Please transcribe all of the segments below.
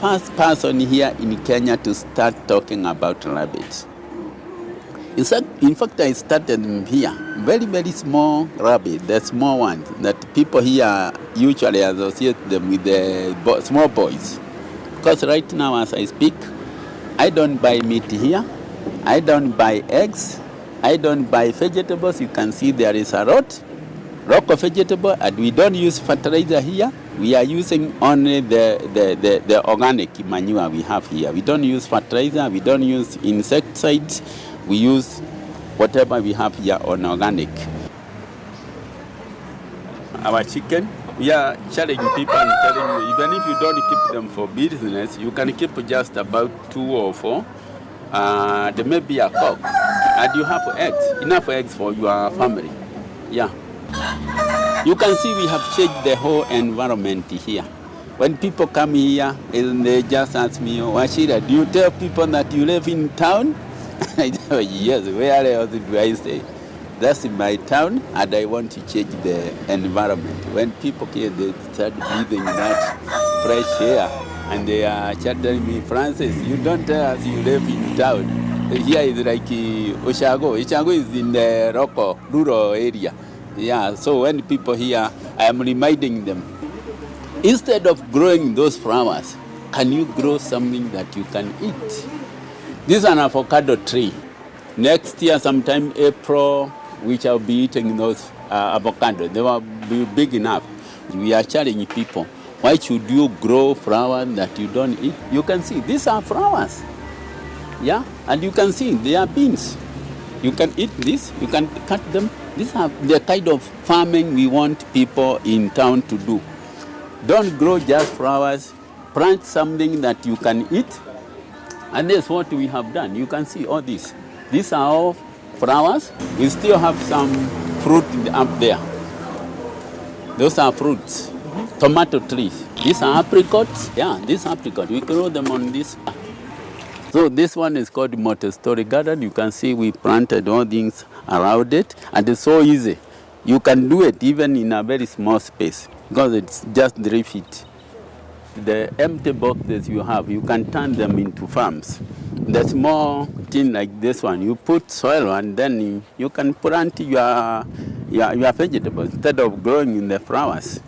first person here in Kenya to start talking about rabbits. In fact, I started them here. Very, very small rabbit, the small ones that people here usually associate them with the small boys. Because right now, as I speak, I don't buy meat here. I don't buy eggs. I don't buy vegetables. You can see there is a rock of vegetable, and we don't use fertilizer here. We are using only the organic manure we have here. We don't use fertilizer. We don't use insecticides. We use whatever we have here on organic. Our chicken, we are challenging people and telling you, even if you don't keep them for business, you can keep just about 2 or 4. There may be a cock, and you have eggs, enough eggs for your family. Yeah. You can see we have changed the whole environment here. When people come here, and they just ask me, Wachira, do you tell people that you live in town? I say, yes, where else do I stay? That's in my town, and I want to change the environment. When people here, they start breathing that fresh air, and they are telling me, Francis, you don't tell us you live in town. Here is like Oshago. Oshago is in the Rocco, rural area. Yeah, so when people here, I am reminding them, instead of growing those flowers, can you grow something that you can eat? This is an avocado tree. Next year, sometime April, we shall be eating those avocados. They will be big enough. We are challenging people. Why should you grow flowers that you don't eat? You can see, these are flowers. Yeah, and you can see, they are beans. You can eat this, you can cut them. These are the kind of farming we want people in town to do. Don't grow just flowers. Plant something that you can eat. And that's what we have done. You can see all this. These are all flowers. We still have some fruit up there. Those are fruits. Tomato trees. These are apricots. Yeah, these apricots. We grow them on this. So this one is called multi-story garden. You can see we planted all things around it. And it's so easy. You can do it even in a very small space because it's just 3 feet. The empty boxes you have, you can turn them into farms. The small thing like this one, you put soil and then you can plant your vegetables instead of growing in the flowers.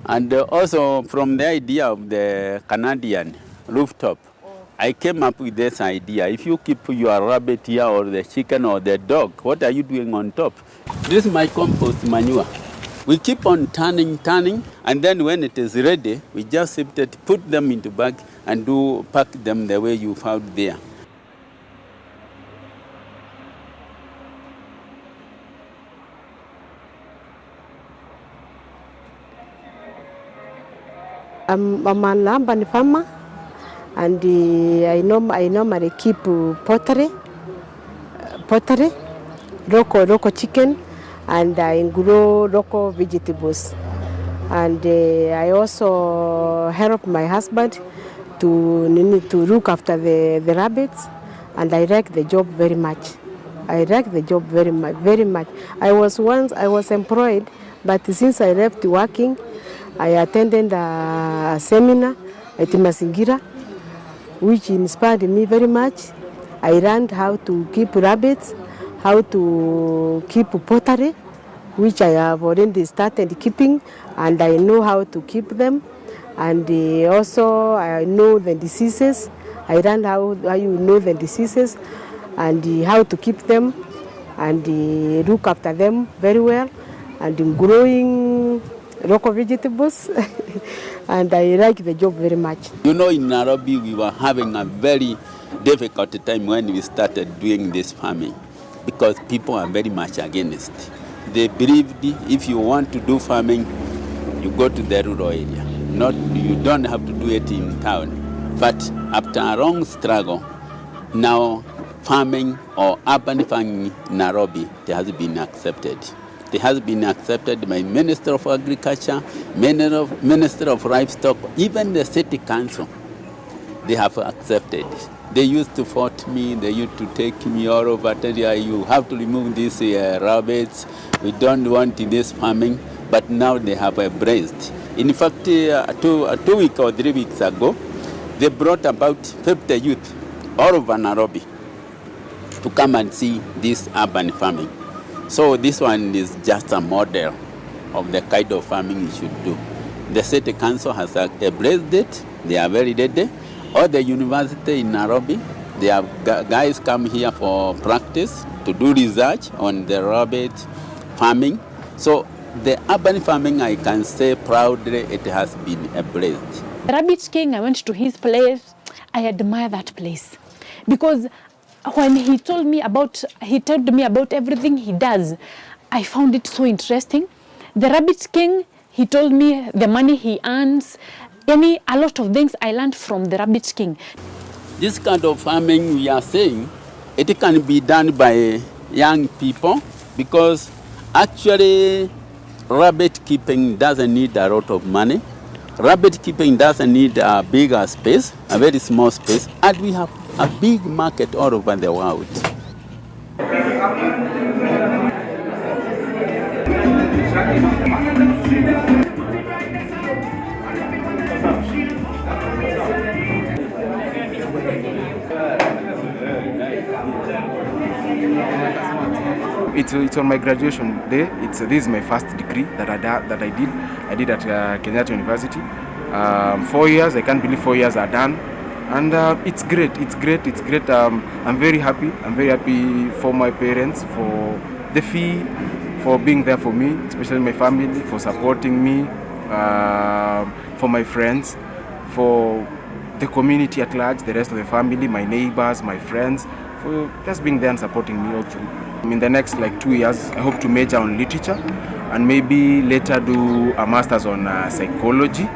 And also from the idea of the Canadian rooftop, I came up with this idea. If you keep your rabbit here or the chicken or the dog, what are you doing on top? This is my compost manure. We keep on turning, and then when it is ready, we just sift it, put them into bag, and pack them the way you found there. I'm a lamb farmer, and I normally keep pottery, local chicken, and I grow local vegetables. And I also help my husband to look after the rabbits, and I like the job very much. I was employed, but since I left working, I attended a seminar at Mazingira, which inspired me very much. I learned how to keep rabbits, how to keep pottery, which I have already started keeping, and I know how to keep them. And also I know the diseases. I learned how you know the diseases and how to keep them and look after them very well, and growing local vegetables. And I like the job very much. You know, in Nairobi we were having a very difficult time when we started doing this farming, because people are very much against. They believed if you want to do farming, you go to the rural area. You don't have to do it in town. But after a long struggle, now farming or urban farming in Nairobi, it has been accepted. It has been accepted by Minister of Agriculture, Minister of Livestock, even the city council. They have accepted. They used to fight me, they used to take me all over, tell you have to remove these rabbits, we don't want this farming, but now they have embraced. In fact, 2 weeks or 3 weeks ago, they brought about 50 youth all over Nairobi to come and see this urban farming. So this one is just a model of the kind of farming you should do. The city council has embraced it. They are very ready. All the university in Nairobi, they have guys come here for practice to do research on the rabbit farming. So the urban farming, I can say proudly, it has been embraced. Rabbit King, I went to his place. I admire that place because when he told me about everything he does, I found it so interesting. The Rabbit King, he told me the money he earns, a lot of things I learned from the Rabbit King. This kind of farming we are saying, it can be done by young people because actually rabbit keeping doesn't need a lot of money. Rabbit keeping doesn't need a bigger space, a very small space, and we have a big market all over the world. It's on my graduation day. This is my first degree that I did. I did at Kenyatta University. 4 years. I can't believe 4 years are done, and it's great. It's great. I'm very happy. I'm very happy for my parents, for the fee, for being there for me, especially my family, for supporting me, for my friends, for the community at large, the rest of the family, my neighbors, my friends, for just being there and supporting me all through. In the next 2 years, I hope to major on literature and maybe later do a master's on psychology,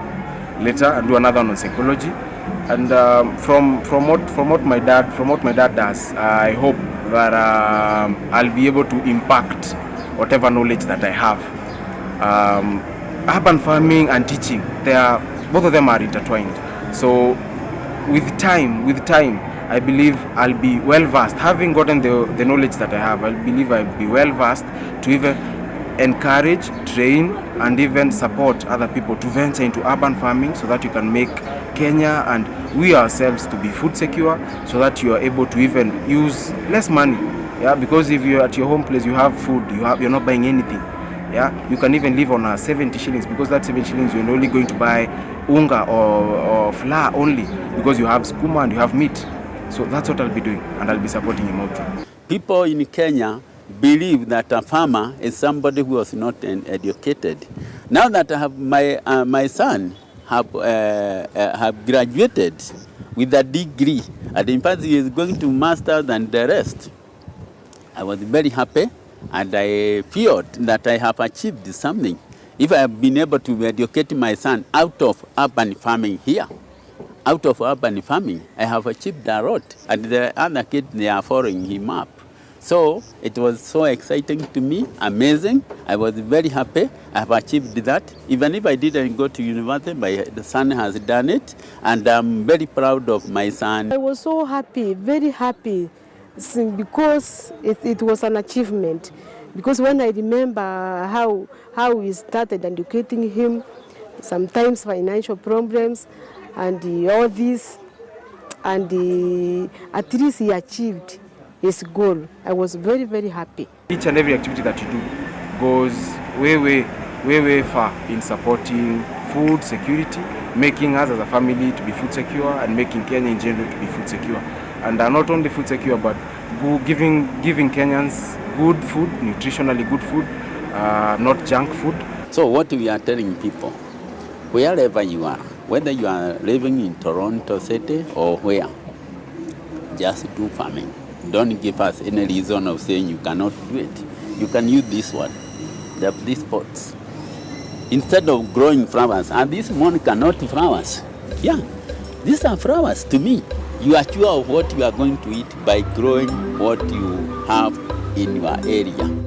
later and do another one on psychology. And from what my dad does, I hope that I'll be able to impact whatever knowledge that I have. Urban farming and teaching, both of them are intertwined. So with time, I believe I'll be well versed. Having gotten the knowledge that I have, I believe I'll be well versed to even encourage, train, and even support other people to venture into urban farming so that you can make Kenya and we ourselves to be food secure, so that you are able to even use less money. Yeah, because if you're at your home place, you have food, you're not buying anything. Yeah, you can even live on 70 shillings because that 7 shillings you're only going to buy unga or flour only because you have skuma and you have meat. So that's what I'll be doing, and I'll be supporting him out there. People in Kenya believe that a farmer is somebody who was not educated. Now that I have my son have graduated with a degree, and in fact he is going to masters and the rest, I was very happy, and I felt that I have achieved something. If I have been able to educate my son out of urban farming here, out of urban farming, I have achieved a lot, and the other kids, they are following him up. So it was so exciting to me, amazing. I was very happy. I have achieved that. Even if I didn't go to university, my son has done it, and I'm very proud of my son. I was so happy, very happy, because it was an achievement. Because when I remember how we started educating him, sometimes financial problems, and all this, and at least he achieved his goal. I was very, very happy. Each and every activity that you do goes way far in supporting food security, making us as a family to be food secure, and making Kenya in general to be food secure. And not only food secure, but giving Kenyans good food, nutritionally good food, not junk food. So what we are telling people, wherever you are, whether you are living in Toronto City or where, just do farming. Don't give us any reason of saying you cannot do it. You can use this one, these pots. Instead of growing flowers, and this one cannot flowers. Yeah, these are flowers to me. You are sure of what you are going to eat by growing what you have in your area.